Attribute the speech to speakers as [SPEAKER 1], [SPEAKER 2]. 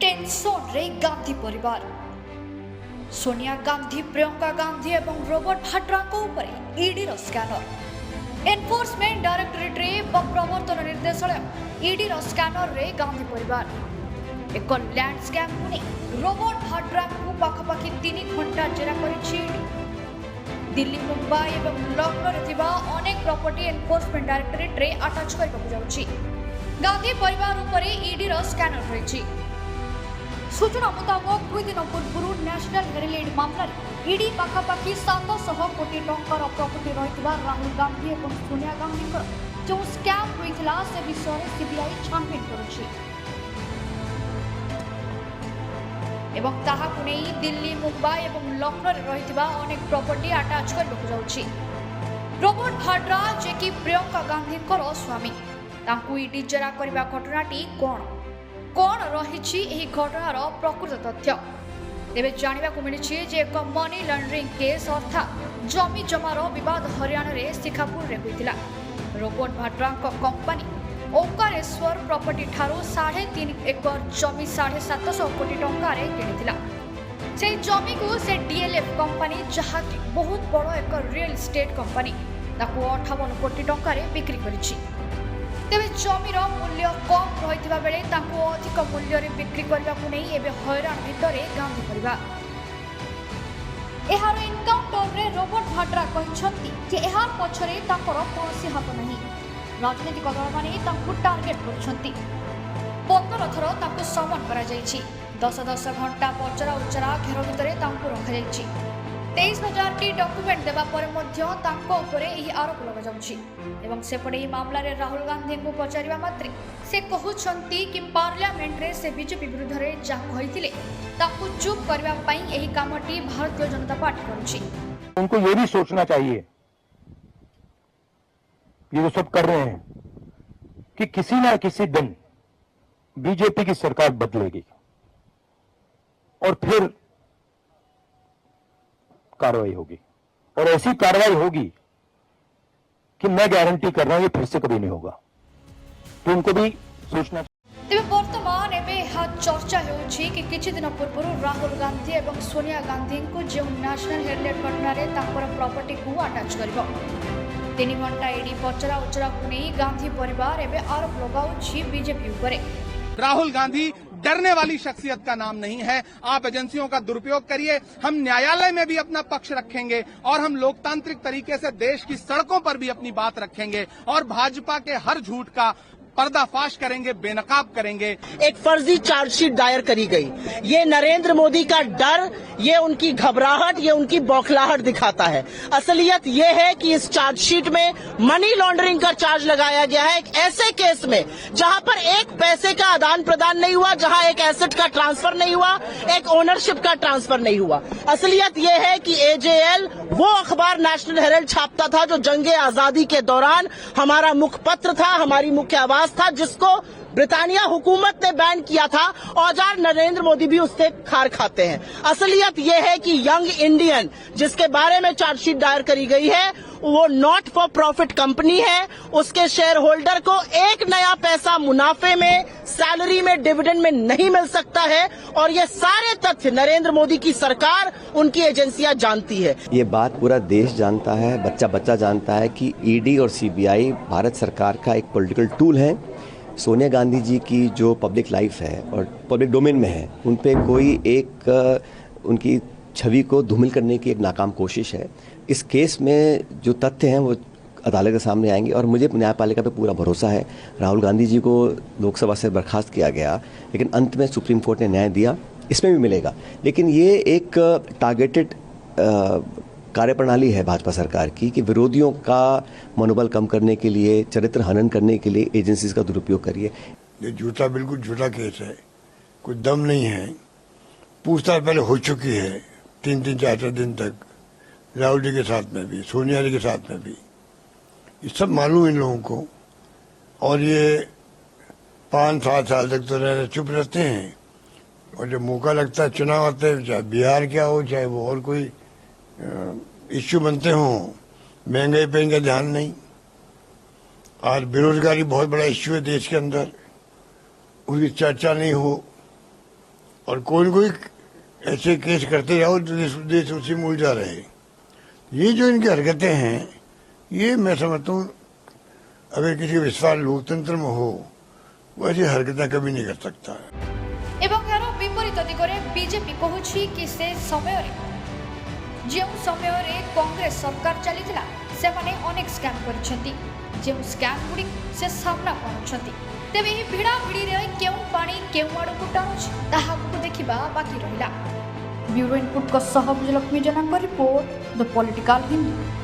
[SPEAKER 1] Tension रे गांधी परिवार सोनिया गांधी प्रियंका गांधी एवं Robert Vadra ED scanner enforcement directorate रे प्रवर्तन निर्देशालय ईडी स्कैनर रे गांधी परिवार एक लैंड स्कैम को नहीं रॉबर्ट भाड्रा को पाखापाखि 3 घंटा जेरा करिछि दिल्ली मुंबई एवं लखनऊ रे थिबा अनेक प्रॉपर्टी एनफोर्समेंट डायरेक्टोरेट रे अटैच करबाकू जाउछि गांधी परिवार उपरे ईडी स्कैनर रहिछि सूचना मुताबक 2 दिन पूर्व नेशनल हेरिटेज मामला ईडी पाखापाखि 700 कोटी टंकार प्रॉपर्टी रहितबा राहुल गांधी और सोनिया गांधी जो स्कैम होइथिला से विषय सीबीआई छानबीन करुछि एवं ताहाकु नै दिल्ली मुंबई और लखनऊ रे रहितबा अनेक प्रॉपर्टी अटैच करबाकू जाउछि रॉबर्ट भाड्रा जे कि प्रियंका गांधी स्वामी तांकु ईडी जेरा करबा घटनाटी कौन रही घटनार प्रकृत तथ्य तेज जानवा मिली एक मनी लॉन्ड्रिंग केस अर्थात जमी जमार बद हरियाणा रे शिखापुर में होता रॉबर्ट भाड्रा कंपनी ओंकारेश्वर प्रॉपर्टी ठारू 3.5 एकर जमी 750 कोटी टंकार किनिथिला से जमी को से डीएलएफ कंपनी जहाँ बहुत बड़ एक रियल एस्टेट कंपनी 58 कोटी टंकार बिक्री करिछि तेज जमीर मूल्य कम रही बेले अधिक मूल्य बिक्री करने को नहीं एवं हैरान भितर गांधी परिवार यार एनकाउंटर रे रॉबर्ट भाड्रा कहते पछरे कौन हाथ नहीं राजनीतिक दल मैंने टार्गेट कर 15 थर समन कर 10 घंटा पचरा उचरा घेर भितर रखा 23,000 टी डॉक्यूमेंट देवा पर आरोप लग सेपटे मामला रे राहुल गांधी को पचारिबा मात्रे से कहउछंती कि पार्लियामेंट रे से बीजेपी विरुद्ध रे जा कहिथिले ताकू चुप करबा पई एही कामटी भारतीय जनता पार्टी करूछि
[SPEAKER 2] उनको ये भी सोचना चाहिए ये जो सब कर रहे हैं कि किसी ना किसी दिन बीजेपी की सरकार बदलेगी और फिर कार्रवाई होगी और ऐसी कार्रवाई होगी कि मैं गारंटी कर रहा हूं ये फिर से कभी नहीं होगा तो उनको भी सोचना
[SPEAKER 1] तेज वर्तमान चर्चा होउछि कि किछि दिन पूर्व राहुल गांधी और सोनिया गांधी को जो नेशनल हेरिटेज घटना प्रॉपर्टी को अटैच कर 3 घंटा ईडी पचरा उचरा को नहीं गांधी परिवार एवं आरोप लगाउछि बीजेपी उपरे
[SPEAKER 3] राहुल गांधी डरने वाली शख्सियत का नाम नहीं है। आप एजेंसियों का दुरुपयोग करिए, हम न्यायालय में भी अपना पक्ष रखेंगे और हम लोकतांत्रिक तरीके से देश की सड़कों पर भी अपनी बात रखेंगे और भाजपा के हर झूठ का पर्दाफाश करेंगे, बेनकाब करेंगे।
[SPEAKER 4] एक फर्जी चार्जशीट दायर करी गई। ये नरेंद्र मोदी का डर, ये उनकी घबराहट, ये उनकी बौखलाहट दिखाता है। असलियत ये है कि इस चार्जशीट में मनी लॉन्ड्रिंग का चार्ज लगाया गया है एक ऐसे केस में जहां पर एक पैसे का आदान प्रदान नहीं हुआ, जहां एक एसेट का ट्रांसफर नहीं हुआ, एक ओनरशिप का ट्रांसफर नहीं हुआ। असलियत ये है कि एजेएल वो अखबार नेशनल हेराल्ड छापता था जो जंगे आजादी के दौरान हमारा मुखपत्र था, हमारी मुख्य आवाज था, जिसको ब्रिटानिया हुकूमत ने बैन किया था। औजार नरेंद्र मोदी भी उससे खार खाते हैं। असलियत यह है कि यंग इंडियन जिसके बारे में चार्जशीट दायर करी गई है वो नॉट फॉर प्रॉफिट कंपनी है। उसके शेयर होल्डर को एक नया पैसा मुनाफे में, सैलरी में, डिविडेंड में नहीं मिल सकता है और ये सारे तथ्य नरेंद्र मोदी की सरकार, उनकी एजेंसियां जानती है।
[SPEAKER 5] ये बात पूरा देश जानता है, बच्चा बच्चा जानता है कि ईडी और सीबीआई भारत सरकार का एक पॉलिटिकल टूल है। सोनिया गांधी जी की जो पब्लिक लाइफ है और पब्लिक डोमेन में है, उन पे कोई एक उनकी छवि को धूमिल करने की एक नाकाम कोशिश है। इस केस में जो तथ्य हैं वो अदालत के सामने आएंगे और मुझे न्यायपालिका पे पूरा भरोसा है। राहुल गांधी जी को लोकसभा से बर्खास्त किया गया, लेकिन अंत में सुप्रीम कोर्ट ने न्याय दिया, इसमें भी मिलेगा। लेकिन ये एक टारगेटेड कार्यप्रणाली है भाजपा सरकार की कि विरोधियों का मनोबल कम करने के लिए, चरित्र हनन करने के लिए एजेंसीज का दुरुपयोग करिए।
[SPEAKER 6] ये झूठा, बिल्कुल झूठा केस है, कुछ दम नहीं है। पूछताछ पहले हो चुकी है 3-3, 4-4 दिन तक, राहुल जी के साथ में भी, सोनिया जी के साथ में भी। ये सब मालूम इन लोगों को और ये 5-7 साल तक तो चुप रहते हैं और जब मौका लगता है, चुनाव आते हैं, चाहे बिहार क्या हो, चाहे वो और कोई इश्यू बनते हों, महंगाई पे इनका ध्यान नहीं। आज बेरोजगारी बहुत बड़ा इश्यू है देश के अंदर, उसकी चर्चा नहीं हो और कोई न कोई ऐसे केस करते जाओ तो देश उसी में उलझा रहे। ये जो इनकी हरकतें हैं, ये मैं समझता हूँ अगर किसी का विश्वास लोकतंत्र में हो, वो ऐसी हरकतें कभी नहीं कर सकता।
[SPEAKER 1] एवं यार विपरीत दिगरे बीजेपी कहूछि कि से समय जो समय कांग्रेस सरकार चलीथिला से माने अनेक स्कैम करिसेंती, जो स्कैम गुडी से सामना करूछंती। तेबे ही भिड़ा भिड़ी रे केउ पानी केउ आड़ को टाणुछ ताहा को देखिबा बाकी रहिला। ब्यूरो इनपुट को सह विजयलक्ष्मी जनांग रिपोर्ट द पॉलिटिकल हिंदू।